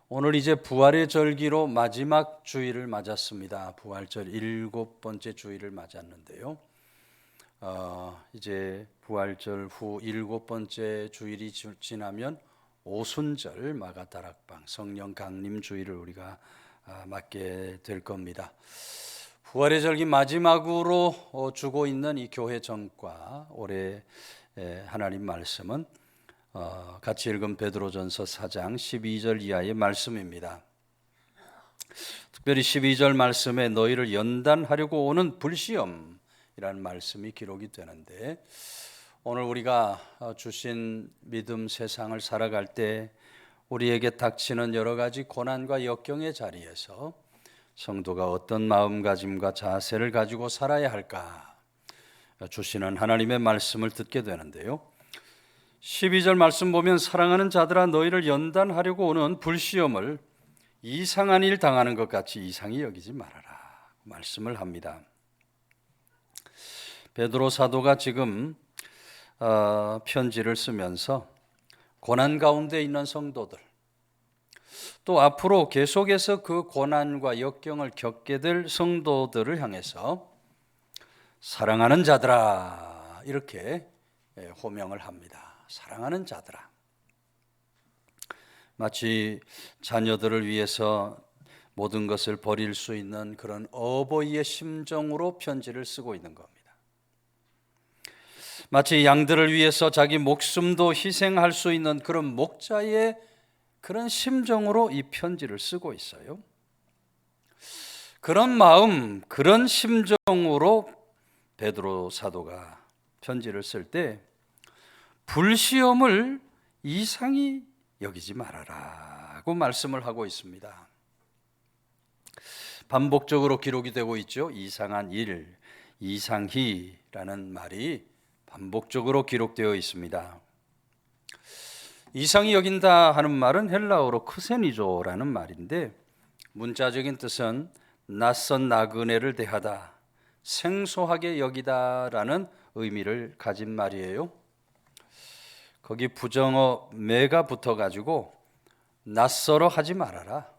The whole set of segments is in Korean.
오늘 이제 부활의 절기로 마지막 주일을 맞았습니다. 부활절 7번째 주일을 맞았는데요. 이제 부활절 후 7번째 주일이 지나면 오순절 마가다락방 성령 강림 주일을 우리가 맞게 될 겁니다. 부활의 절기 마지막으로 주고 있는 이 교회 정과 올해 하나님 말씀은 같이 읽은 베드로전서 4장 12절 이하의 말씀입니다. 특별히 12절 말씀에 너희를 연단하려고 오는 불시험이라는 말씀이 기록이 되는데, 오늘 우리가 주신 믿음 세상을 살아갈 때 우리에게 닥치는 여러 가지 고난과 역경의 자리에서 성도가 어떤 마음가짐과 자세를 가지고 살아야 할까 주시는 하나님의 말씀을 듣게 되는데요. 12절 말씀 보면 사랑하는 자들아 너희를 연단하려고 오는 불시험을 이상한 일 당하는 것 같이 이상히 여기지 말아라 말씀을 합니다. 베드로 사도가 지금 편지를 쓰면서 고난 가운데 있는 성도들, 또 앞으로 계속해서 그 고난과 역경을 겪게 될 성도들을 향해서 사랑하는 자들아 이렇게 호명을 합니다. 사랑하는 자들아. 마치 자녀들을 위해서 모든 것을 버릴 수 있는 그런 어버이의 심정으로 편지를 쓰고 있는 겁니다. 마치 양들을 위해서 자기 목숨도 희생할 수 있는 그런 목자의 그런 심정으로 이 편지를 쓰고 있어요. 그런 마음, 그런 심정으로 베드로 사도가 편지를 쓸 때 불시험을 이상히 여기지 말아라고 말씀을 하고 있습니다. 반복적으로 기록이 되고 있죠. 이상한 일, 이상히라는 말이 반복적으로 기록되어 있습니다. 이상히 여긴다 하는 말은 헬라어로 크세니조라는 말인데, 문자적인 뜻은 낯선 나그네를 대하다, 생소하게 여기다라는 의미를 가진 말이에요. 거기 부정어 매가 붙어가지고 낯설어 하지 말아라,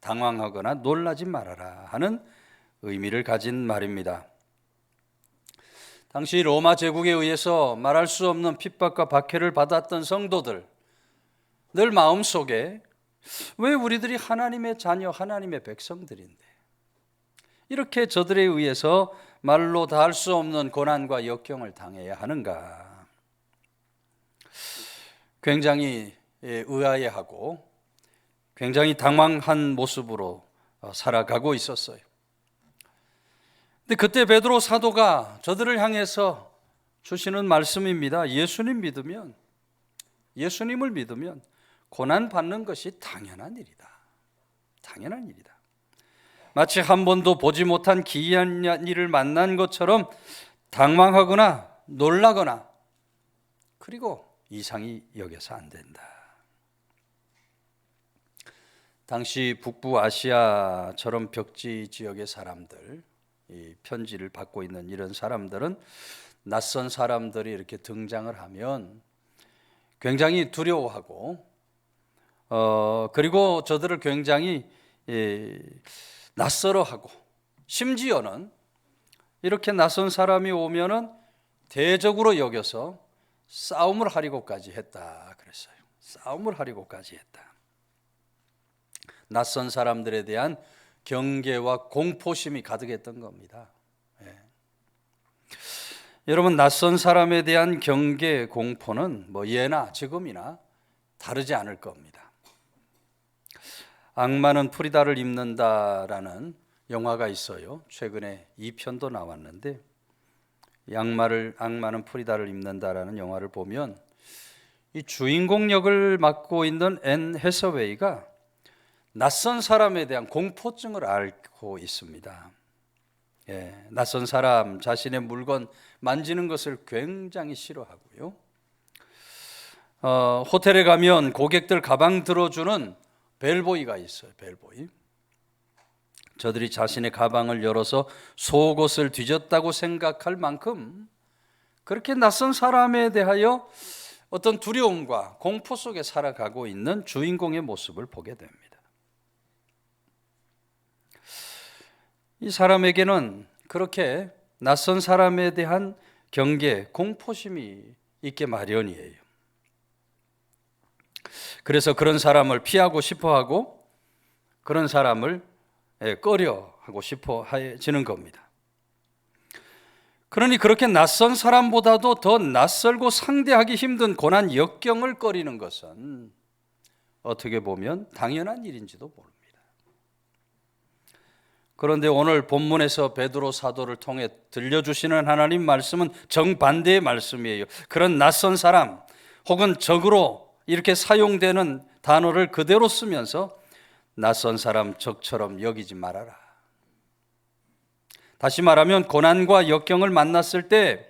당황하거나 놀라지 말아라 하는 의미를 가진 말입니다. 당시 로마 제국에 의해서 말할 수 없는 핍박과 박해를 받았던 성도들, 늘 마음속에 왜 우리들이 하나님의 자녀, 하나님의 백성들인데 이렇게 저들에 의해서 말로 다 할 수 없는 고난과 역경을 당해야 하는가, 굉장히 의아해하고 굉장히 당황한 모습으로 살아가고 있었어요. 근데 그때 베드로 사도가 저들을 향해서 주시는 말씀입니다. 예수님을 믿으면 고난 받는 것이 당연한 일이다. 당연한 일이다. 마치 한 번도 보지 못한 기이한 일을 만난 것처럼 당황하거나 놀라거나 그리고 이상히 여겨서 안 된다. 당시 북부 아시아처럼 벽지 지역의 사람들, 이 편지를 받고 있는 이런 사람들은 낯선 사람들이 이렇게 등장을 하면 굉장히 두려워하고 그리고 저들을 굉장히 낯설어하고, 심지어는 이렇게 낯선 사람이 오면은 대적으로 여겨서 싸움을 하려고까지 했다 그랬어요. 싸움을 하려고까지 했다. 낯선 사람들에 대한 경계와 공포심이 가득했던 겁니다. 여러분, 낯선 사람에 대한 경계, 공포는 뭐 예나 지금이나 다르지 않을 겁니다. 악마는 프리다를 입는다라는 영화가 있어요. 최근에 2편도 나왔는데, 악마는 프리다를 입는다라는 영화를 보면 이 주인공 역을 맡고 있는 앤 해서웨이가 낯선 사람에 대한 공포증을 앓고 있습니다. 낯선 사람, 자신의 물건 만지는 것을 굉장히 싫어하고요. 호텔에 가면 고객들 가방 들어주는 벨보이가 있어요. 벨보이. 저들이 자신의 가방을 열어서 속옷을 뒤졌다고 생각할 만큼 그렇게 낯선 사람에 대하여 어떤 두려움과 공포 속에 살아가고 있는 주인공의 모습을 보게 됩니다. 이 사람에게는 그렇게 낯선 사람에 대한 경계, 공포심이 있게 마련이에요. 그래서 그런 사람을 피하고 싶어 하고 그런 사람을 꺼려 하고 싶어 해지는 겁니다. 그러니 그렇게 낯선 사람보다도 더 낯설고 상대하기 힘든 고난 역경을 꺼리는 것은 어떻게 보면 당연한 일인지도 모릅니다. 그런데 오늘 본문에서 베드로 사도를 통해 들려주시는 하나님 말씀은 정반대의 말씀이에요. 그런 낯선 사람 혹은 적으로 이렇게 사용되는 단어를 그대로 쓰면서 낯선 사람 적처럼 여기지 말아라. 다시 말하면 고난과 역경을 만났을 때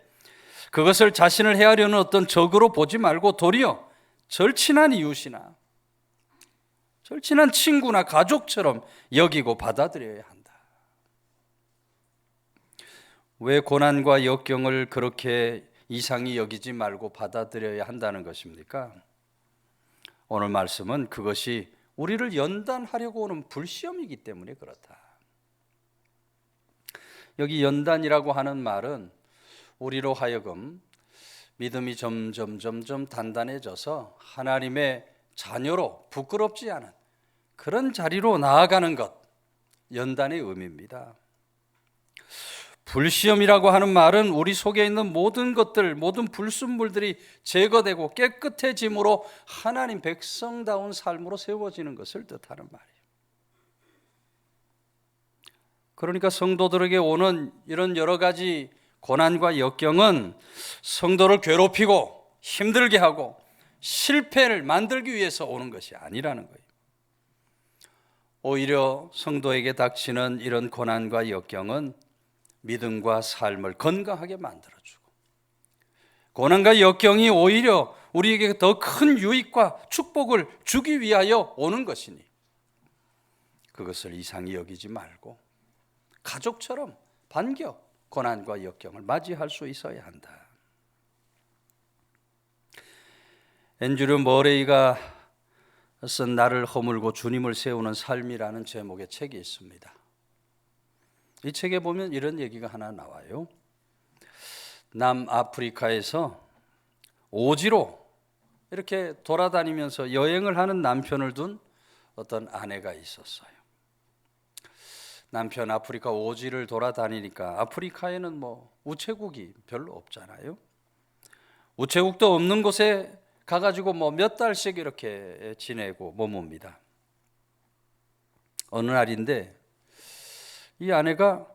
그것을 자신을 해하려는 어떤 적으로 보지 말고 도리어 절친한 이웃이나 절친한 친구나 가족처럼 여기고 받아들여야 한다. 왜 고난과 역경을 그렇게 이상히 여기지 말고 받아들여야 한다는 것입니까? 오늘 말씀은 그것이 우리를 연단하려고 오는 불시험이기 때문에 그렇다. 여기 연단이라고 하는 말은 우리로 하여금 믿음이 점점 단단해져서 하나님의 자녀로 부끄럽지 않은 그런 자리로 나아가는 것, 연단의 의미입니다. 불시험이라고 하는 말은 우리 속에 있는 모든 것들, 모든 불순물들이 제거되고 깨끗해짐으로 하나님 백성다운 삶으로 세워지는 것을 뜻하는 말이에요. 그러니까 성도들에게 오는 이런 여러 가지 고난과 역경은 성도를 괴롭히고 힘들게 하고 실패를 만들기 위해서 오는 것이 아니라는 거예요. 오히려 성도에게 닥치는 이런 고난과 역경은 믿음과 삶을 건강하게 만들어주고 고난과 역경이 오히려 우리에게 더 큰 유익과 축복을 주기 위하여 오는 것이니 그것을 이상히 여기지 말고 가족처럼 반겨 고난과 역경을 맞이할 수 있어야 한다. 앤드류 머레이가 쓴 나를 허물고 주님을 세우는 삶이라는 제목의 책이 있습니다. 이 책에 보면 이런 얘기가 하나 나와요. 남아프리카에서 오지로 이렇게 돌아다니면서 여행을 하는 남편을 둔 어떤 아내가 있었어요. 남편 아프리카 오지를 돌아다니니까 아프리카에는 뭐 우체국이 별로 없잖아요. 우체국도 없는 곳에 가가지고 뭐 몇 달씩 이렇게 지내고 머뭅니다. 어느 날인데 이 아내가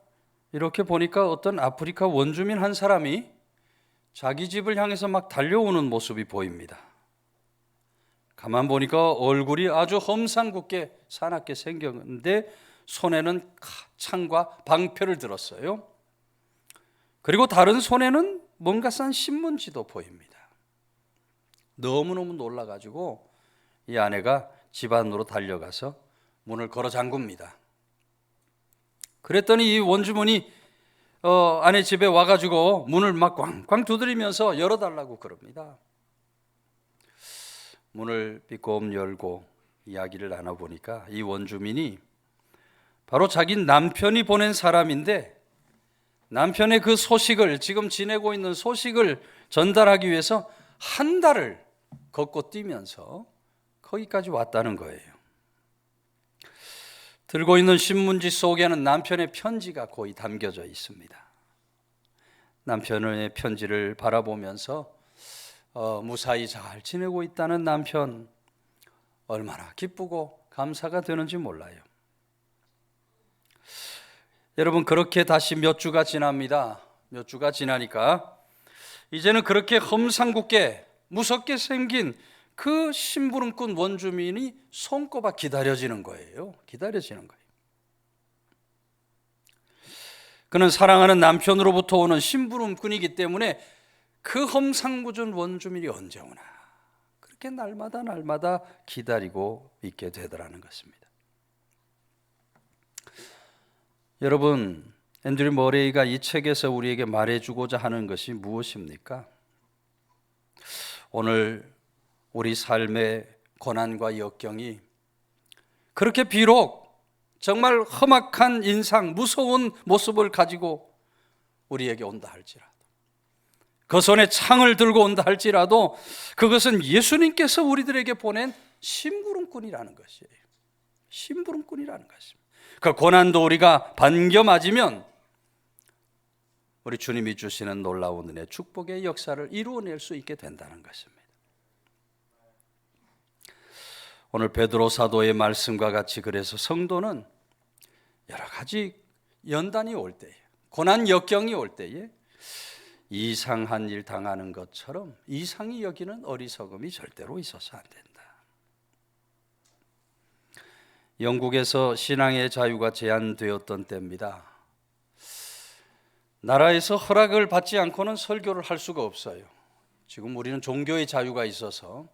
이렇게 보니까 어떤 아프리카 원주민 한 사람이 자기 집을 향해서 막 달려오는 모습이 보입니다. 가만 보니까 얼굴이 아주 험상궂게 사납게 생겼는데 손에는 창과 방패를 들었어요. 그리고 다른 손에는 뭔가 싼 신문지도 보입니다. 너무너무 놀라가지고 이 아내가 집 안으로 달려가서 문을 걸어 잠굽니다. 그랬더니 이 원주민이 아내 집에 와가지고 문을 막 꽝꽝 두드리면서 열어달라고 그럽니다. 문을 삐꼼 열고 이야기를 나눠보니까 이 원주민이 바로 자기 남편이 보낸 사람인데 남편의 그 소식을, 지금 지내고 있는 소식을 전달하기 위해서 한 달을 걷고 뛰면서 거기까지 왔다는 거예요. 들고 있는 신문지 속에는 남편의 편지가 거의 담겨져 있습니다. 남편의 편지를 바라보면서 무사히 잘 지내고 있다는 남편, 얼마나 기쁘고 감사가 되는지 몰라요. 여러분, 그렇게 다시 몇 주가 지납니다. 몇 주가 지나니까 이제는 그렇게 험상궂게 무섭게 생긴 그 심부름꾼 원주민이 손꼽아 기다려지는 거예요. 기다려지는 거예요. 그는 사랑하는 남편으로부터 오는 심부름꾼이기 때문에 그 험상궂은 원주민이 언제 오나 그렇게 날마다 기다리고 있게 되더라는 것입니다. 여러분, 앤드류 머레이가 이 책에서 우리에게 말해주고자 하는 것이 무엇입니까? 오늘 우리 삶의 고난과 역경이 그렇게 비록 정말 험악한 인상, 무서운 모습을 가지고 우리에게 온다 할지라도, 그 손에 창을 들고 온다 할지라도 그것은 예수님께서 우리들에게 보낸 심부름꾼이라는 것이에요. 심부름꾼이라는 것입니다. 그 고난도 우리가 반겨 맞으면 우리 주님이 주시는 놀라운 은혜, 축복의 역사를 이루어낼 수 있게 된다는 것입니다. 오늘 베드로 사도의 말씀과 같이 그래서 성도는 여러 가지 연단이 올 때에, 고난 역경이 올 때에 이상한 일 당하는 것처럼 이상히 여기는 어리석음이 절대로 있어서 안 된다. 영국에서 신앙의 자유가 제한되었던 때입니다. 나라에서 허락을 받지 않고는 설교를 할 수가 없어요. 지금 우리는 종교의 자유가 있어서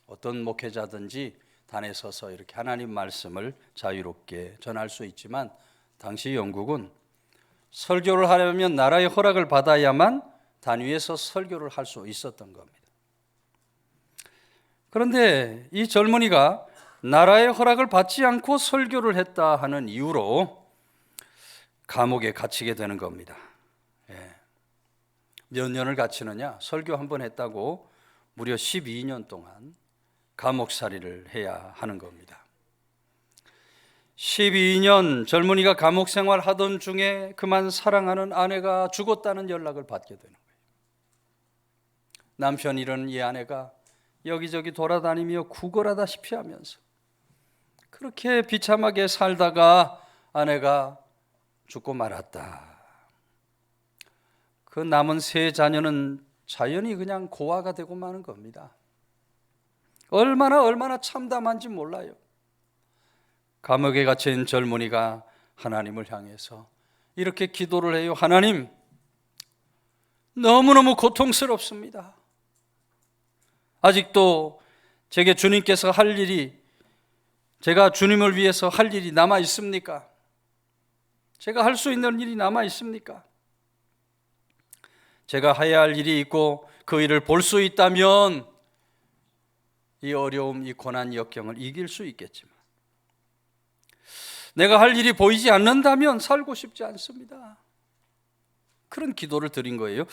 어떤 목회자든지 단에 서서 이렇게 하나님 말씀을 자유롭게 전할 수 있지만, 당시 영국은 설교를 하려면 나라의 허락을 받아야만 단 위에서 설교를 할 수 있었던 겁니다. 그런데 이 젊은이가 나라의 허락을 받지 않고 설교를 했다 하는 이유로 감옥에 갇히게 되는 겁니다. 몇 년을 갇히느냐? 설교 한 번 했다고 무려 12년 동안 감옥살이를 해야 하는 겁니다. 12년 젊은이가 감옥 생활하던 중에 그만 사랑하는 아내가 죽었다는 연락을 받게 되는 거예요. 남편 잃은 이 아내가 여기저기 돌아다니며 구걸하다시피 하면서 그렇게 비참하게 살다가 아내가 죽고 말았다. 그 남은 세 자녀는 자연히 그냥 고아가 되고 마는 겁니다. 얼마나 참담한지 몰라요. 감옥에 갇힌 젊은이가 하나님을 향해서 이렇게 기도를 해요. 하나님, 너무너무 고통스럽습니다. 아직도 제게 주님께서 할 일이, 제가 주님을 위해서 할 일이 남아 있습니까? 제가 할 수 있는 일이 남아 있습니까? 제가 해야 할 일이 있고 그 일을 볼 수 있다면 이 어려움, 이 고난 역경을 이길 수 있겠지만 내가 할 일이 보이지 않는다면 살고 싶지 않습니다. 그런 기도를 드린 거예요.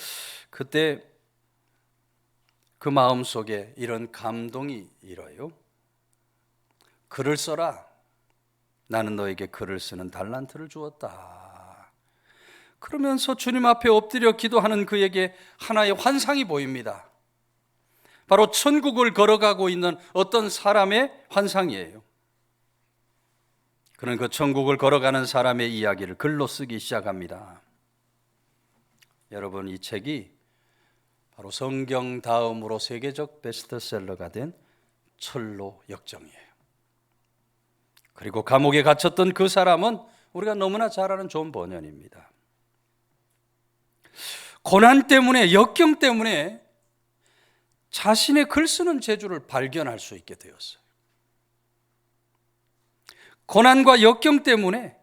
그때 그 마음속에 이런 감동이 일어요. 글을 써라. 나는 너에게 글을 쓰는 달란트를 주었다. 그러면서 주님 앞에 엎드려 기도하는 그에게 하나의 환상이 보입니다. 바로 천국을 걸어가고 있는 어떤 사람의 환상이에요. 그는 그 천국을 걸어가는 사람의 이야기를 글로 쓰기 시작합니다. 여러분, 이 책이 바로 성경 다음으로 세계적 베스트셀러가 된 철로 역정이에요. 그리고 감옥에 갇혔던 그 사람은 우리가 너무나 잘 아는 존 버년입니다. 고난 때문에, 역경 때문에 자신의 글 쓰는 재주를 발견할 수 있게 되었어요. 고난과 역경 때문에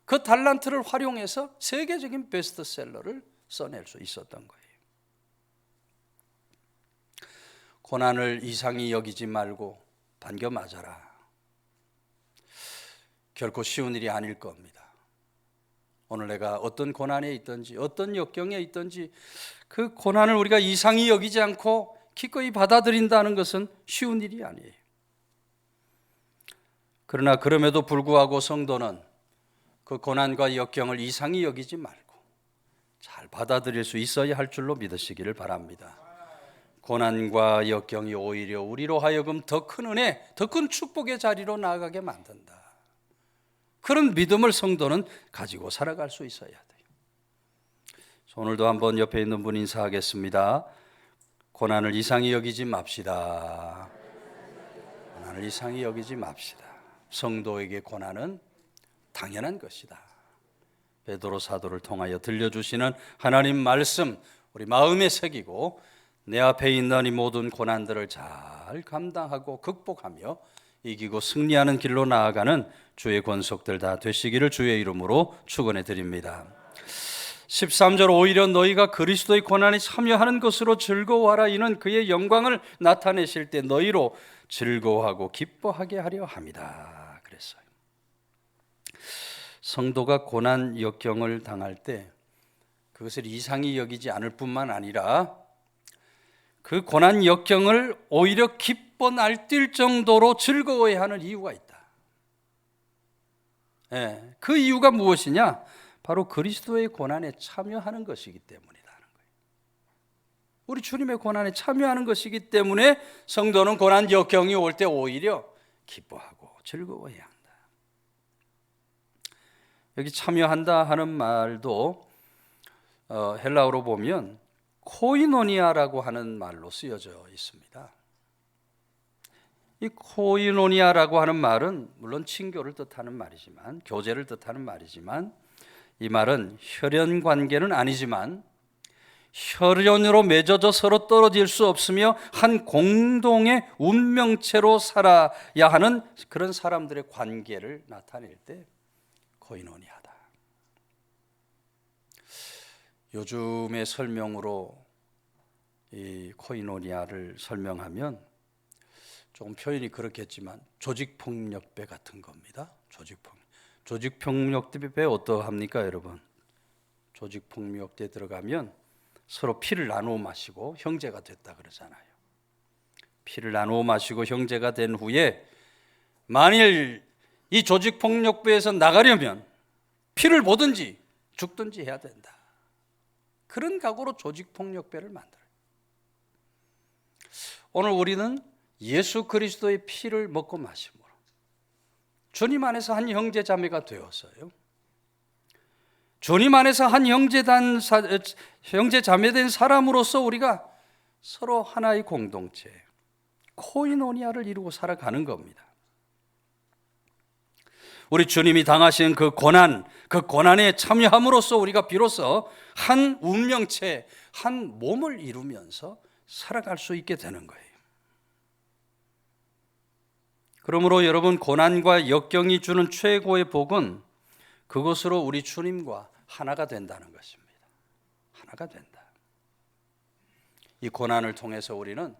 그 달란트를 활용해서 세계적인 베스트셀러를 써낼 수 있었던 거예요. 고난을 이상히 여기지 말고 반겨 맞아라. 결코 쉬운 일이 아닐 겁니다. 오늘 내가 어떤 고난에 있든지 어떤 역경에 있든지 그 고난을 우리가 이상히 여기지 않고 기꺼이 받아들인다는 것은 쉬운 일이 아니에요. 그러나 그럼에도 불구하고 성도는 그 고난과 역경을 이상히 여기지 말고 잘 받아들일 수 있어야 할 줄로 믿으시기를 바랍니다. 고난과 역경이 오히려 우리로 하여금 더 큰 은혜, 더 큰 축복의 자리로 나아가게 만든다. 그런 믿음을 성도는 가지고 살아갈 수 있어야 돼요. 오늘도 한번 옆에 있는 분 인사하겠습니다. 고난을 이상히 여기지 맙시다. 고난을 이상히 여기지 맙시다. 성도에게 고난은 당연한 것이다. 베드로 사도를 통하여 들려주시는 하나님 말씀 우리 마음에 새기고 내 앞에 있는 이 모든 고난들을 잘 감당하고 극복하며 이기고 승리하는 길로 나아가는 주의 권속들 다 되시기를 주의 이름으로 축원해 드립니다. 13절 오히려 너희가 그리스도의 고난에 참여하는 것으로 즐거워하라. 이는 그의 영광을 나타내실 때 너희로 즐거워하고 기뻐하게 하려 함이다. 그랬어요. 성도가 고난 역경을 당할 때 그것을 이상히 여기지 않을 뿐만 아니라 그 고난 역경을 오히려 기뻐 날뛸 정도로 즐거워해야 하는 이유가 있다. 그 이유가 무엇이냐? 바로 그리스도의 고난에 참여하는 것이기 때문이다 하는 거예요. 우리 주님의 고난에 참여하는 것이기 때문에 성도는 고난 역경이 올 때 오히려 기뻐하고 즐거워해야 한다. 여기 참여한다 하는 말도 헬라어로 보면 코이노니아라고 하는 말로 쓰여져 있습니다. 이 코이노니아라고 하는 말은 물론 친교를 뜻하는 말이지만, 교제를 뜻하는 말이지만, 이 말은 혈연 관계는 아니지만 혈연으로 맺어져 서로 떨어질 수 없으며 한 공동의 운명체로 살아야 하는 그런 사람들의 관계를 나타낼 때 코이노니아다. 요즘의 설명으로 이 코이노니아를 설명하면 조금 표현이 그렇겠지만 조직폭력배 같은 겁니다. 조직폭력배 어떠합니까 여러분? 조직폭력배 들어가면 서로 피를 나누어 마시고 형제가 됐다 그러잖아요. 피를 나누어 마시고 형제가 된 후에 만일 이 조직폭력배에서 나가려면 피를 보든지 죽든지 해야 된다. 그런 각오로 조직폭력배를 만들어요. 오늘 우리는 예수 그리스도의 피를 먹고 마심으로 주님 안에서 한 형제 자매가 되었어요. 주님 안에서 한 형제 자매 된 사람으로서 우리가 서로 하나의 공동체, 코이노니아를 이루고 살아가는 겁니다. 우리 주님이 당하신 그 고난에 참여함으로써 우리가 비로소 한 운명체, 한 몸을 이루면서 살아갈 수 있게 되는 거예요. 그러므로 여러분, 고난과 역경이 주는 최고의 복은 그것으로 우리 주님과 하나가 된다는 것입니다. 하나가 된다. 이 고난을 통해서 우리는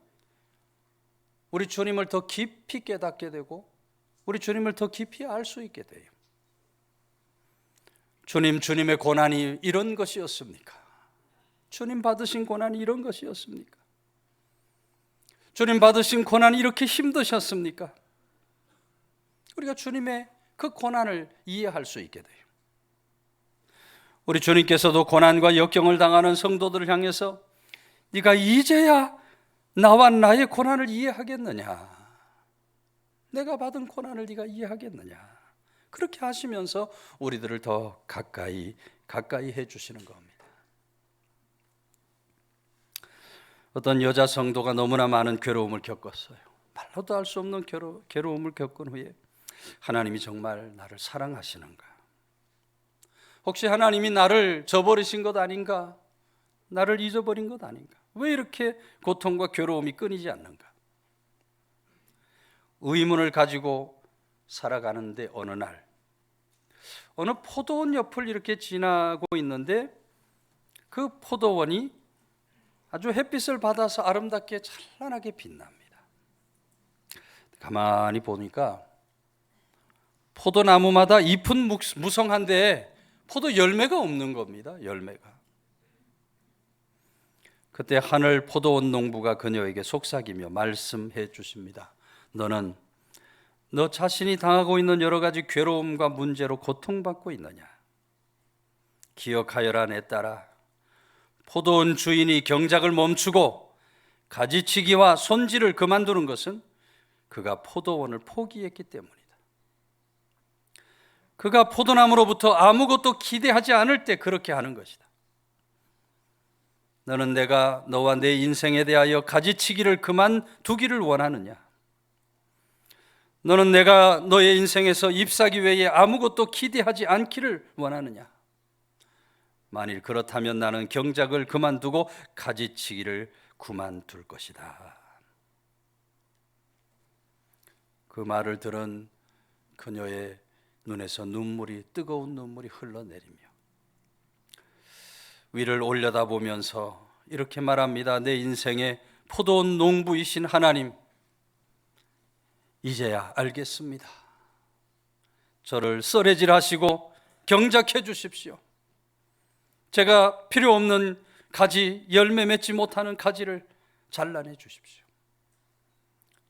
우리 주님을 더 깊이 깨닫게 되고 우리 주님을 더 깊이 알 수 있게 돼요. 주님의 고난이 이런 것이었습니까? 주님 받으신 고난이 이런 것이었습니까? 주님 받으신 고난이 이렇게 힘드셨습니까? 우리가 주님의 그 고난을 이해할 수 있게 돼요. 우리 주님께서도 고난과 역경을 당하는 성도들을 향해서 네가 이제야 나와 나의 고난을 이해하겠느냐? 내가 받은 고난을 네가 이해하겠느냐? 그렇게 하시면서 우리들을 더 가까이 해주시는 겁니다. 어떤 여자 성도가 너무나 많은 괴로움을 겪었어요. 말로도 할 수 없는 괴로움을 겪은 후에 하나님이 정말 나를 사랑하시는가? 혹시 하나님이 나를 저버리신 것 아닌가? 나를 잊어버린 것 아닌가? 왜 이렇게 고통과 괴로움이 끊이지 않는가? 의문을 가지고 살아가는데 어느 포도원 옆을 이렇게 지나고 있는데 그 포도원이 아주 햇빛을 받아서 아름답게 찬란하게 빛납니다. 가만히 보니까 포도나무마다 잎은 무성한데 포도 열매가 없는 겁니다. 열매가. 그때 하늘 포도원 농부가 그녀에게 속삭이며 말씀해 주십니다. 너는 너 자신이 당하고 있는 여러 가지 괴로움과 문제로 고통받고 있느냐? 기억하여라 내 딸아. 포도원 주인이 경작을 멈추고 가지치기와 손질을 그만두는 것은 그가 포도원을 포기했기 때문이다. 그가 포도나무로부터 아무것도 기대하지 않을 때 그렇게 하는 것이다. 너는 내가 너와 내 인생에 대하여 가지치기를 그만두기를 원하느냐? 너는 내가 너의 인생에서 잎사귀 외에 아무것도 기대하지 않기를 원하느냐? 만일 그렇다면 나는 경작을 그만두고 가지치기를 그만둘 것이다. 그 말을 들은 그녀의 눈에서 뜨거운 눈물이 흘러내리며 위를 올려다보면서 이렇게 말합니다. 내 인생의 포도원 농부이신 하나님, 이제야 알겠습니다. 저를 썰애질하시고 경작해 주십시오. 제가 필요 없는 가지, 열매 맺지 못하는 가지를 잘라내 주십시오.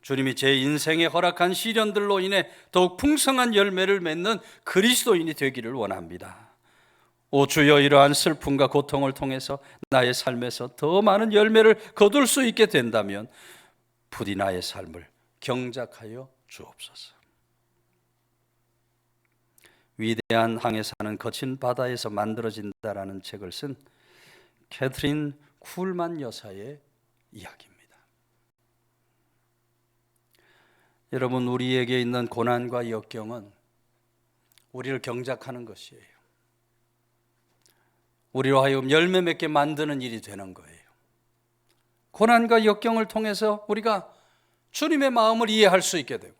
주님이 제 인생에 허락한 시련들로 인해 더욱 풍성한 열매를 맺는 그리스도인이 되기를 원합니다. 오 주여, 이러한 슬픔과 고통을 통해서 나의 삶에서 더 많은 열매를 거둘 수 있게 된다면 부디 나의 삶을 경작하여 주옵소서. 위대한 항해 사는 거친 바다에서 만들어진다라는 책을 쓴 캐트린 쿨만 여사의 이야기입니다. 여러분, 우리에게 있는 고난과 역경은 우리를 경작하는 것이에요. 우리로 하여금 열매 맺게 만드는 일이 되는 거예요. 고난과 역경을 통해서 우리가 주님의 마음을 이해할 수 있게 되고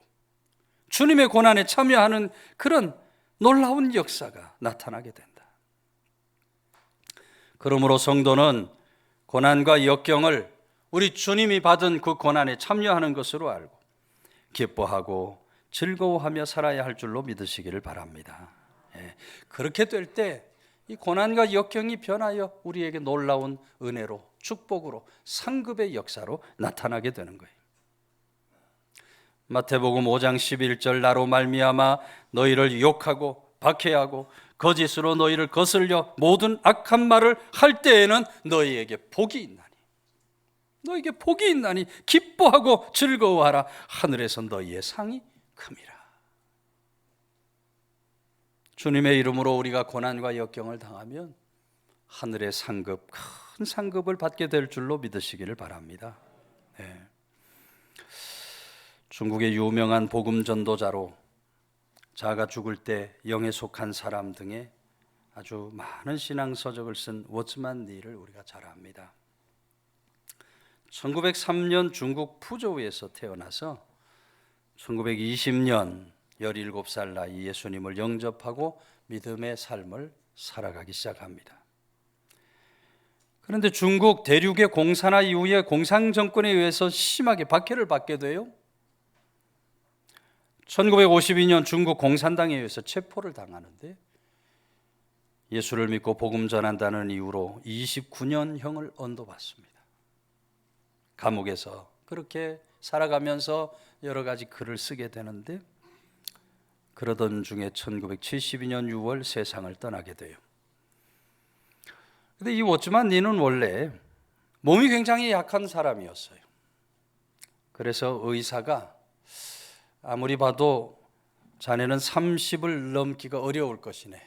주님의 고난에 참여하는 그런 놀라운 역사가 나타나게 된다. 그러므로 성도는 고난과 역경을 우리 주님이 받은 그 고난에 참여하는 것으로 알고 기뻐하고 즐거워하며 살아야 할 줄로 믿으시기를 바랍니다. 그렇게 될 때 이 고난과 역경이 변하여 우리에게 놀라운 은혜로, 축복으로, 상급의 역사로 나타나게 되는 거예요. 마태복음 5장 11절, 나로 말미암아 너희를 욕하고 박해하고 거짓으로 너희를 거슬려 모든 악한 말을 할 때에는 너희에게 복이 있나니, 너희에게 복이 있나니 기뻐하고 즐거워하라. 하늘에서 너희의 상이 큼이라. 주님의 이름으로 우리가 고난과 역경을 당하면 하늘의 상급, 큰 상급을 받게 될 줄로 믿으시기를 바랍니다. 중국의 유명한 복음 전도자로 자가 죽을 때 영에 속한 사람 등의 아주 많은 신앙 서적을 쓴 워츠만 니를 우리가 잘 압니다. 1903년 중국 푸조우에서 태어나서 1920년 17살 나이 예수님을 영접하고 믿음의 삶을 살아가기 시작합니다. 그런데 중국 대륙의 공산화 이후에 공산정권에 의해서 심하게 박해를 받게 돼요. 1952년 중국 공산당에 의해서 체포를 당하는데 예수를 믿고 복음 전한다는 이유로 29년형을 언도받습니다. 감옥에서 그렇게 살아가면서 여러 가지 글을 쓰게 되는데 그러던 중에 1972년 6월 세상을 떠나게 돼요. 근데 이 워츠만 니는 원래 몸이 굉장히 약한 사람이었어요. 그래서 의사가 아무리 봐도 자네는 30을 넘기가 어려울 것이네,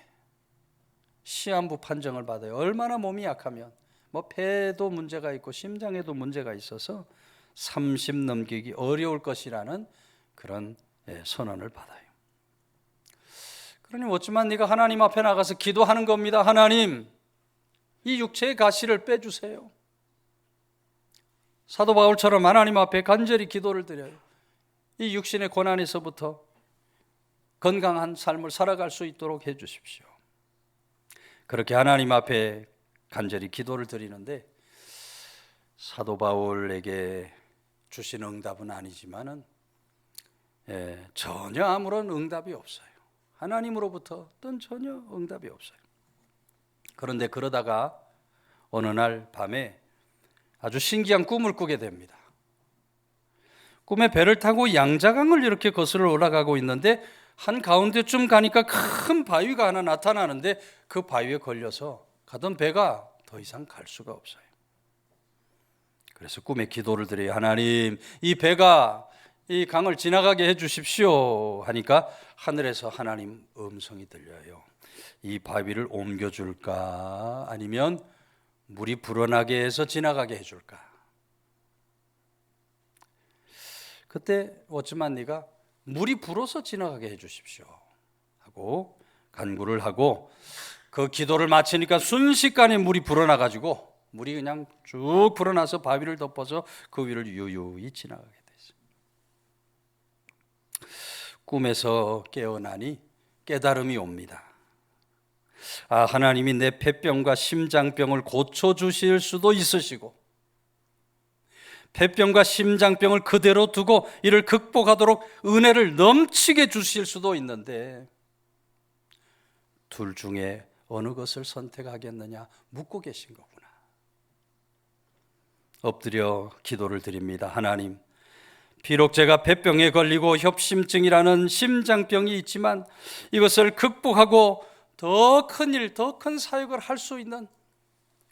시한부 판정을 받아요. 얼마나 몸이 약하면 뭐 폐도 문제가 있고 심장에도 문제가 있어서 30 넘기기 어려울 것이라는 그런 선언을 받아요. 그러니 어쩌면 네가 하나님 앞에 나가서 기도하는 겁니다. 하나님, 이 육체의 가시를 빼주세요. 사도 바울처럼 하나님 앞에 간절히 기도를 드려요. 이 육신의 고난에서부터 건강한 삶을 살아갈 수 있도록 해 주십시오. 그렇게 하나님 앞에 간절히 기도를 드리는데 사도 바울에게 주신 응답은 아니지만은 전혀 아무런 응답이 없어요. 하나님으로부터 어떤 전혀 응답이 없어요. 그런데 그러다가 어느 날 밤에 아주 신기한 꿈을 꾸게 됩니다. 꿈에 배를 타고 양자강을 이렇게 거슬러 올라가고 있는데 한가운데쯤 가니까 큰 바위가 하나 나타나는데 그 바위에 걸려서 가던 배가 더 이상 갈 수가 없어요. 그래서 꿈에 기도를 드려요. 하나님, 이 배가 이 강을 지나가게 해 주십시오 하니까 하늘에서 하나님 음성이 들려요. 이 바위를 옮겨줄까 아니면 물이 불어나게 해서 지나가게 해줄까. 그때 워츠만 니가 물이 불어서 지나가게 해 주십시오 하고 간구를 하고 그 기도를 마치니까 순식간에 물이 불어나가지고 물이 그냥 쭉 불어나서 바위를 덮어서 그 위를 유유히 지나가게 됐어요. 꿈에서 깨어나니 깨달음이 옵니다. 하나님이 내 폐병과 심장병을 고쳐주실 수도 있으시고, 폐병과 심장병을 그대로 두고 이를 극복하도록 은혜를 넘치게 주실 수도 있는데, 둘 중에 어느 것을 선택하겠느냐 묻고 계신 거구나. 엎드려 기도를 드립니다. 하나님, 비록 제가 폐병에 걸리고 협심증이라는 심장병이 있지만 이것을 극복하고 더 큰 일, 더 큰 사역을 할 수 있는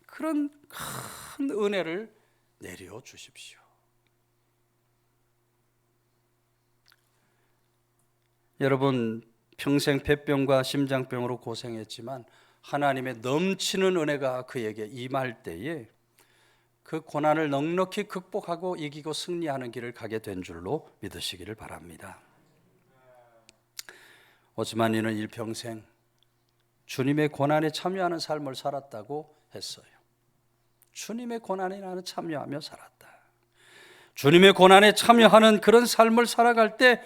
그런 큰 은혜를 내려 주십시오. 여러분, 평생 폐병과 심장병으로 고생했지만 하나님의 넘치는 은혜가 그에게 임할 때에 그 고난을 넉넉히 극복하고 이기고 승리하는 길을 가게 된 줄로 믿으시기를 바랍니다. 오스만니는 일평생 주님의 고난에 참여하는 삶을 살았다고 했어요. 주님의 고난에 나는 참여하며 살았다. 주님의 고난에 참여하는 그런 삶을 살아갈 때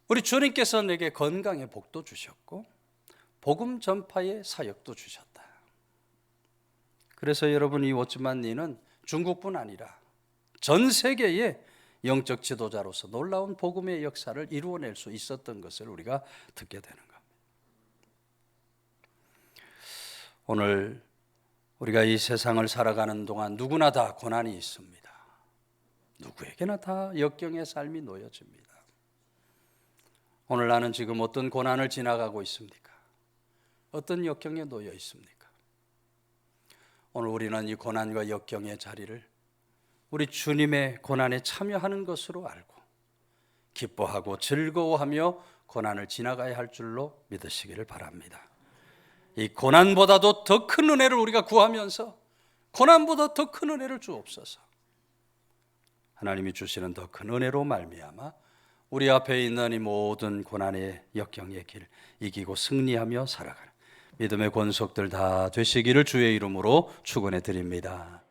우리 주님께서 내게 건강의 복도 주셨고 복음 전파의 사역도 주셨다. 그래서 여러분, 이 오스만니는 중국뿐 아니라 전 세계의 영적 지도자로서 놀라운 복음의 역사를 이루어낼 수 있었던 것을 우리가 듣게 되는 겁니다. 오늘 우리가 이 세상을 살아가는 동안 누구나 다 고난이 있습니다. 누구에게나 다 역경의 삶이 놓여집니다. 오늘 나는 지금 어떤 고난을 지나가고 있습니까? 어떤 역경에 놓여 있습니까? 오늘 우리는 이 고난과 역경의 자리를 우리 주님의 고난에 참여하는 것으로 알고 기뻐하고 즐거워하며 고난을 지나가야 할 줄로 믿으시기를 바랍니다. 이 고난보다도 더 큰 은혜를 우리가 구하면서 고난보다 더 큰 은혜를 주옵소서. 하나님이 주시는 더 큰 은혜로 말미암아 우리 앞에 있는 이 모든 고난의 역경의 길 이기고 승리하며 살아가는 믿음의 권속들 다 되시기를 주의 이름으로 축원해 드립니다.